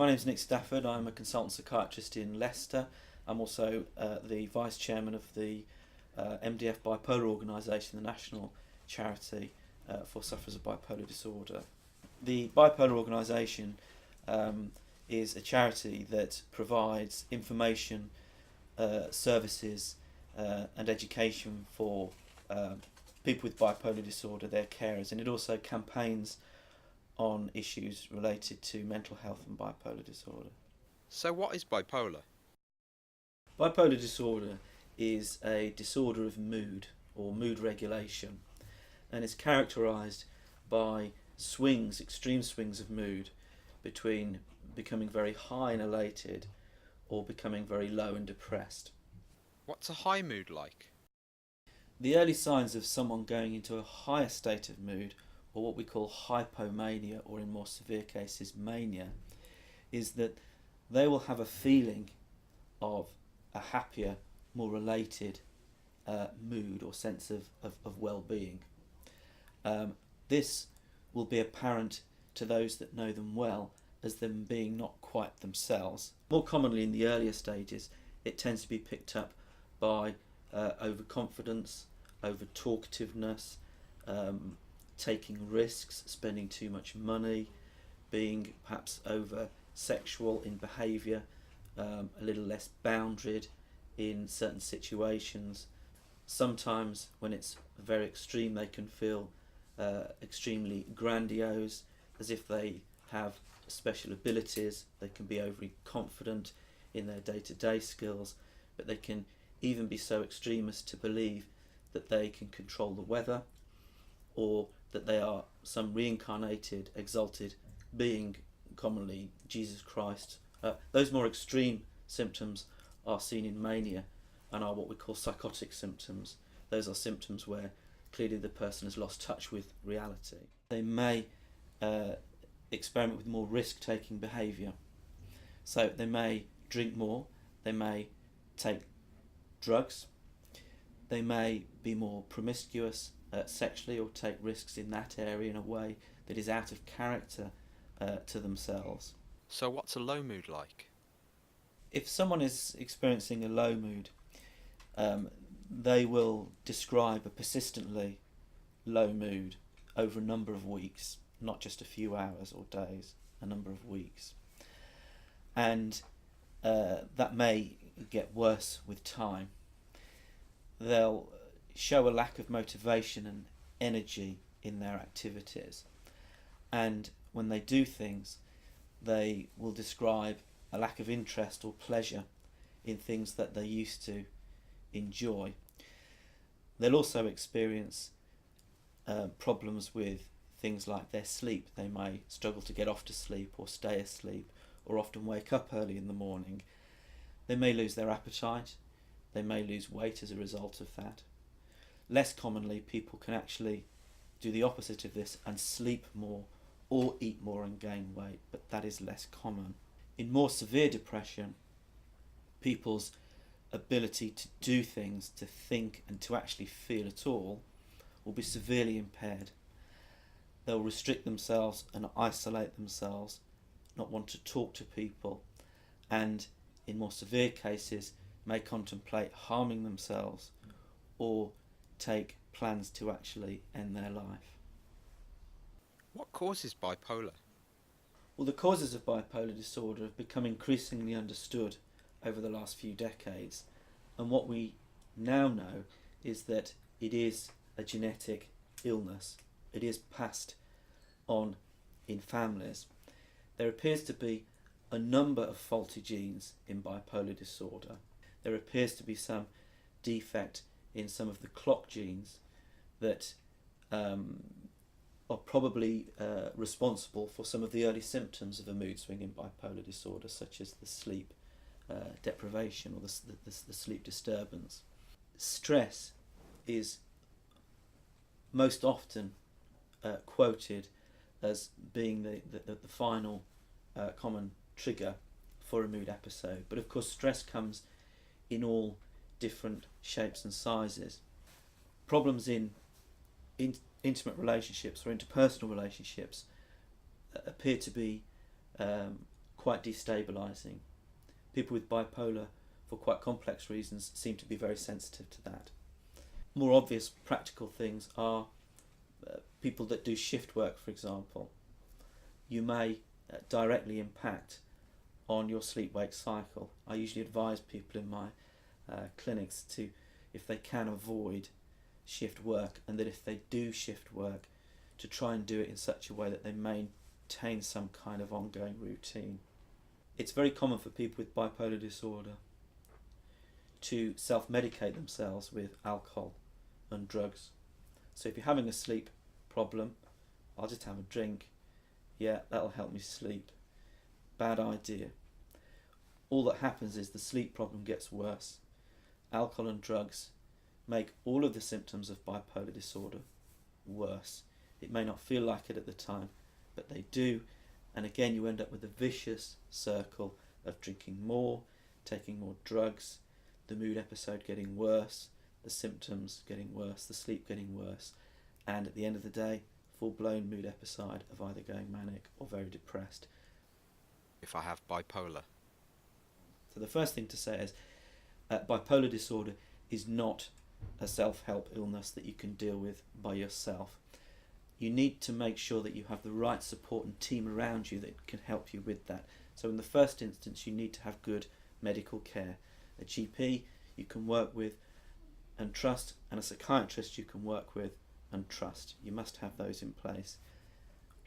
name is Nick Stafford. I'm a consultant psychiatrist in Leicester. I'm also the vice chairman of the MDF Bipolar Organisation, the national charity for sufferers of bipolar disorder. The Bipolar Organisation is a charity that provides information, services and education for people with bipolar disorder, their carers, and it also campaigns on issues related to mental health and bipolar disorder. So what is bipolar? Bipolar disorder is a disorder of mood or mood regulation, and is characterised by swings, extreme swings of mood between becoming very high and elated or becoming very low and depressed. What's a high mood like? The early signs of someone going into a higher state of mood, or what we call hypomania, or in more severe cases mania, is that they will have a feeling of a happier, more elated mood or sense of well-being. This will be apparent to those that know them well as them being not quite themselves. More commonly in the earlier stages, it tends to be picked up by overconfidence, over-talkativeness, taking risks, spending too much money, being perhaps over-sexual in behaviour, a little less boundaried in certain situations. Sometimes when it's very extreme they can feel extremely grandiose, as if they have special abilities. They can be overly confident in their day-to-day skills, but they can even be so extreme as to believe that they can control the weather, or that they are some reincarnated, exalted being, commonly Jesus Christ. Those more extreme symptoms are seen in mania and are what we call psychotic symptoms. Those are symptoms where clearly the person has lost touch with reality. They may experiment with more risk-taking behaviour. So they may drink more, they may take drugs, they may be more promiscuous sexually, or take risks in that area in a way that is out of character to themselves. So what's a low mood like? If someone is experiencing a low mood, they will describe a persistently low mood over a number of weeks, not just a few hours or days, a number of weeks. And that may get worse with time. They'll show a lack of motivation and energy in their activities, and when they do things they will describe a lack of interest or pleasure in things that they used to enjoy. They'll also experience problems with things like their sleep. They may struggle to get off to sleep or stay asleep, or often wake up early in the morning. They may lose their appetite, they may lose weight as a result of that. Less commonly, people can actually do the opposite of this and sleep more or eat more and gain weight, but that is less common. In more severe depression, people's ability to do things, to think and to actually feel at all will be severely impaired. They'll restrict themselves and isolate themselves, not want to talk to people, and in more severe cases may contemplate harming themselves or take plans to actually end their life. What causes bipolar? Well, the causes of bipolar disorder have become increasingly understood over the last few decades, and what we now know is that it is a genetic illness. It is passed on in families. There appears to be a number of faulty genes in bipolar disorder. There appears to be some defect in some of the clock genes that are probably responsible for some of the early symptoms of a mood swing in bipolar disorder, such as the sleep deprivation or the sleep disturbance. Stress is most often quoted as being the final common trigger for a mood episode, but of course stress comes in all different shapes and sizes. Problems in intimate relationships or interpersonal relationships appear to be quite destabilising. People with bipolar, for quite complex reasons, seem to be very sensitive to that. More obvious practical things are people that do shift work, for example. You may directly impact on your sleep-wake cycle. I usually advise people in my clinics to, if they can, avoid shift work, and that if they do shift work, to try and do it in such a way that they maintain some kind of ongoing routine. It's very common for people with bipolar disorder to self-medicate themselves with alcohol and drugs. So if you're having a sleep problem, I'll just have a drink. Yeah, that'll help me sleep. Bad idea. All that happens is the sleep problem gets worse. Alcohol and drugs make all of the symptoms of bipolar disorder worse. It may not feel like it at the time, but they do. And again, you end up with a vicious circle of drinking more, taking more drugs, the mood episode getting worse, the symptoms getting worse, the sleep getting worse, and at the end of the day, full-blown mood episode of either going manic or very depressed. If I have bipolar. So the first thing to say is bipolar disorder is not a self-help illness that you can deal with by yourself. You need to make sure that you have the right support and team around you that can help you with that. So in the first instance, you need to have good medical care. A GP you can work with and trust, and a psychiatrist you can work with and trust. You must have those in place.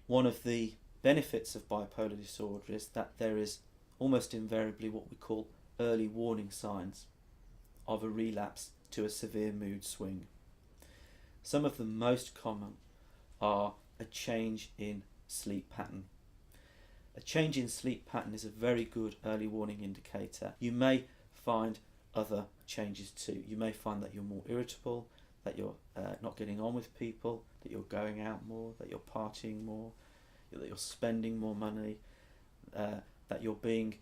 One of the benefits of bipolar disorder is that there is almost invariably what we call early warning signs of a relapse to a severe mood swing. Some of the most common are a change in sleep pattern. A change in sleep pattern is a very good early warning indicator. You may find other changes too. You may find that you're more irritable, that you're not getting on with people, that you're going out more, that you're partying more, that you're spending more money, that you're being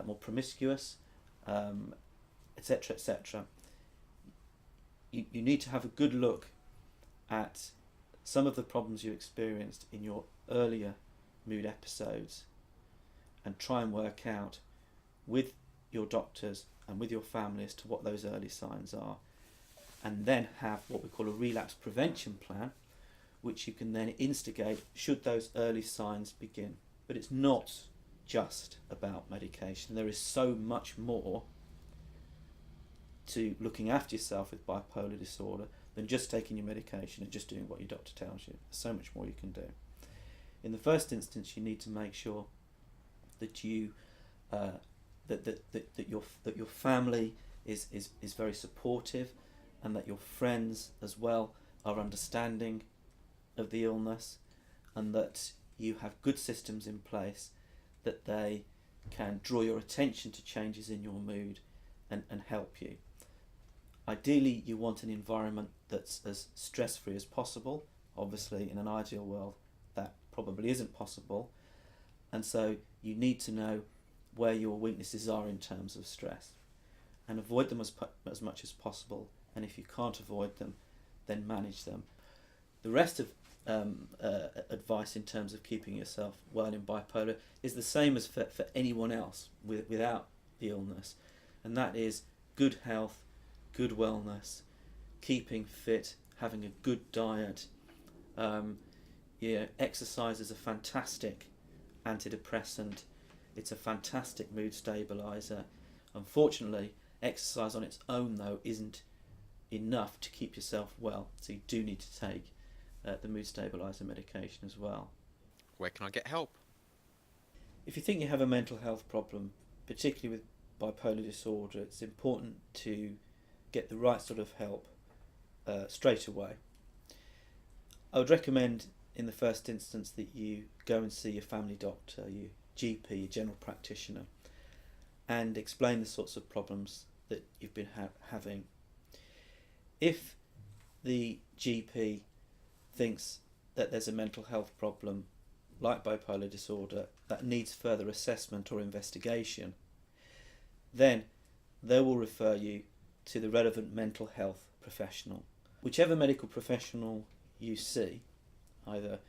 more promiscuous, etc., etc. You need to have a good look at some of the problems you experienced in your earlier mood episodes and try and work out with your doctors and with your family as to what those early signs are, and then have what we call a relapse prevention plan, which you can then instigate should those early signs begin. But it's not just about medication. There is so much more to looking after yourself with bipolar disorder than just taking your medication and just doing what your doctor tells you. There's so much more you can do. In the first instance, you need to make sure that you that your family is very supportive, and that your friends as well are understanding of the illness, and that you have good systems in place that they can draw your attention to changes in your mood and help you. Ideally, you want an environment that's as stress-free as possible. Obviously, in an ideal world, that probably isn't possible. And so you need to know where your weaknesses are in terms of stress and avoid them as much as possible. And if you can't avoid them, then manage them. The rest of advice in terms of keeping yourself well in bipolar is the same as for anyone else without the illness. And that is good health, good wellness, keeping fit, having a good diet. Exercise is a fantastic antidepressant. It's a fantastic mood stabilizer. Unfortunately, exercise on its own, though, isn't enough to keep yourself well. So you do need to take the mood stabilizer medication as well. Where can I get help? If you think you have a mental health problem, particularly with bipolar disorder, it's important to get the right sort of help straight away. I would recommend in the first instance that you go and see your family doctor, your GP, your general practitioner, and explain the sorts of problems that you've been having. If the GP thinks that there's a mental health problem like bipolar disorder that needs further assessment or investigation, then they will refer you to the relevant mental health professional. Whichever medical professional you see, either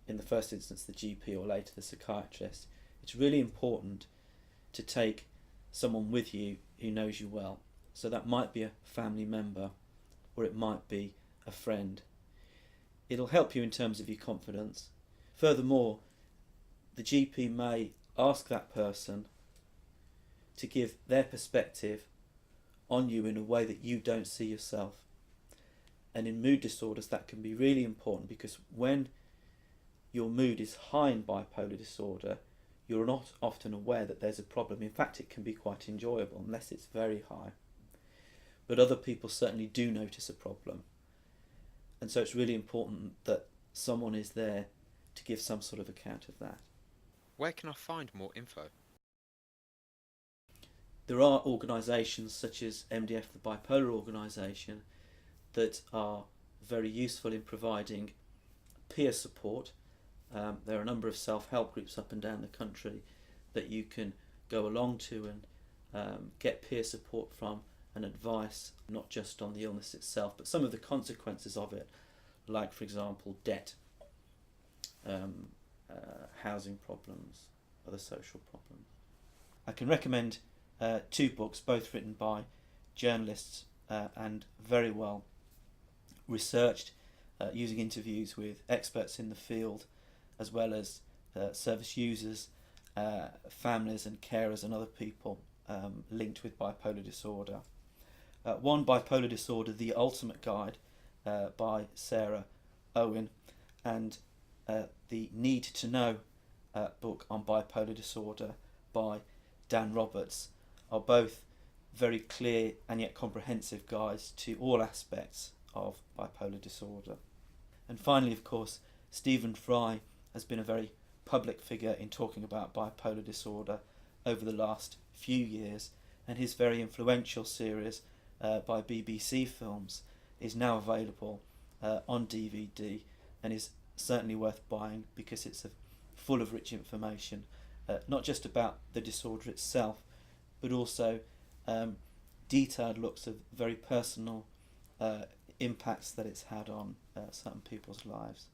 in the first instance the GP or later the psychiatrist, it's really important to take someone with you who knows you well. So that might be a family member, or it might be a friend. It'll help you in terms of your confidence. Furthermore, the GP may ask that person to give their perspective on you in a way that you don't see yourself. And in mood disorders, that can be really important, because when your mood is high in bipolar disorder, you're not often aware that there's a problem. In fact, it can be quite enjoyable unless it's very high. But other people certainly do notice a problem. And so it's really important that someone is there to give some sort of account of that. Where can I find more info? There are organisations such as MDF, the Bipolar Organisation, that are very useful in providing peer support. There are a number of self-help groups up and down the country that you can go along to and get peer support from, and advice, not just on the illness itself, but some of the consequences of it, like, for example, debt, housing problems, other social problems. I can recommend 2 books, both written by journalists and very well researched, using interviews with experts in the field, as well as service users, families and carers and other people linked with bipolar disorder. One, Bipolar Disorder, The Ultimate Guide, by Sarah Owen, and the Need to Know book on bipolar disorder by Dan Roberts, are both very clear and yet comprehensive guides to all aspects of bipolar disorder. And finally, of course, Stephen Fry has been a very public figure in talking about bipolar disorder over the last few years, and his very influential series by BBC Films is now available on DVD, and is certainly worth buying, because it's full of rich information, not just about the disorder itself, but also detailed looks of very personal impacts that it's had on certain people's lives.